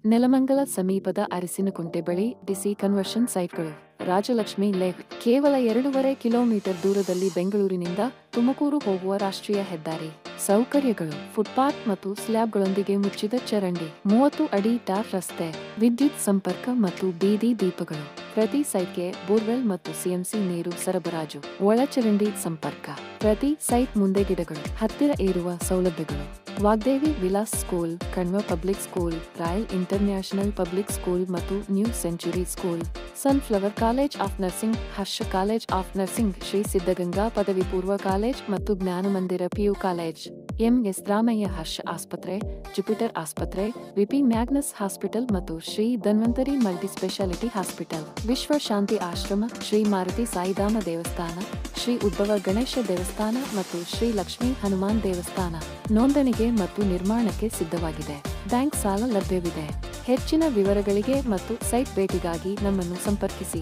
ನೆಲಮಂಗಲ ಸಮೀಪದ ಅರಸಿನಕುಂಟೆ ಬಳಿ DC conversion ಸೈಟ್ಗಳು. Rajalakshmi lake ಕೇವಲ 2.5 ಕಿಲೋಮೀಟರ್ ದೂರದಲ್ಲಿ ಬೆಂಗಳೂರಿನಿಂದ ತುಮಕೂರು ಹೋಗುವ ರಾಷ್ಟ್ರೀಯ ಹೆದ್ದಾರಿ. ಸೌಕರ್ಯಗಳು: ಫುಟ್ಪಾತ್ ಮತ್ತು ಸ್ಲ್ಯಾಬ್ಗಳೊಂದಿಗೆ ಮುಚ್ಚಿದ ಚರಂಡಿ, 30 ಅಡಿ ಟಾರ್ ರಸ್ತೆ, ವಿದ್ಯುತ್ ಸಂಪರ್ಕ ಮತ್ತು ಬೀದಿ ದೀಪಗಳು. ಪ್ರತಿ ಸೈಟ್ಗೆ ಬೋರ್ವೆಲ್ ಮತ್ತು ಸಿಎಂಸಿ ನೀರು ಸರಬರಾಜು. ಒಳಚರಂಡಿ ಸಂಪರ್ಕ. ಪ್ರತಿ ಸೈಟ್ ಮುಂದೆ ಗಿಡಗಳು. ಹತ್ತಿರ ಏರುವ ಸೌಲಭ್ಯಗಳು: Vagdevi Vilas school, Kanva public school, royal international public school ಮತ್ತು new century school, sunflower college of nursing, Harsha college of nursing, Shri Siddaganga ಪದವಿ ಪೂರ್ವ ಕಾಲೇಜ್ ಮತ್ತು Jnanamandira PU college, MS Ramaiah Harsha ಆಸ್ಪತ್ರೆ, ಜುಪಿಟರ್ ಆಸ್ಪತ್ರೆ, ವಿಪಿ ಮ್ಯಾಗ್ನಸ್ ಹಾಸ್ಪಿಟಲ್ ಮತ್ತು ಶ್ರೀ ಧನ್ವಂತರಿ ಮಲ್ಟಿಸ್ಪೆಷಾಲಿಟಿ ಹಾಸ್ಪಿಟಲ್, ವಿಶ್ವ ಶಾಂತಿ ಆಶ್ರಮ, ಶ್ರೀ ಮಾರುತಿ ಸಾಯಿಧಾಮ ದೇವಸ್ಥಾನ, ಶ್ರೀ ಉದ್ಭವ ಗಣೇಶ ದೇವಸ್ಥಾನ ಮತ್ತು ಶ್ರೀ ಲಕ್ಷ್ಮೀ ಹನುಮಾನ್ ದೇವಸ್ಥಾನ. ನೋಂದಣಿಗೆ ಮತ್ತು ನಿರ್ಮಾಣಕ್ಕೆ ಸಿದ್ಧವಾಗಿದೆ. ಬ್ಯಾಂಕ್ ಸಾಲ ಲಭ್ಯವಿದೆ. ಹೆಚ್ಚಿನ ವಿವರಗಳಿಗೆ ಮತ್ತು ಸೈಟ್ ಭೇಟಿಗಾಗಿ ನಮ್ಮನ್ನು ಸಂಪರ್ಕಿಸಿ.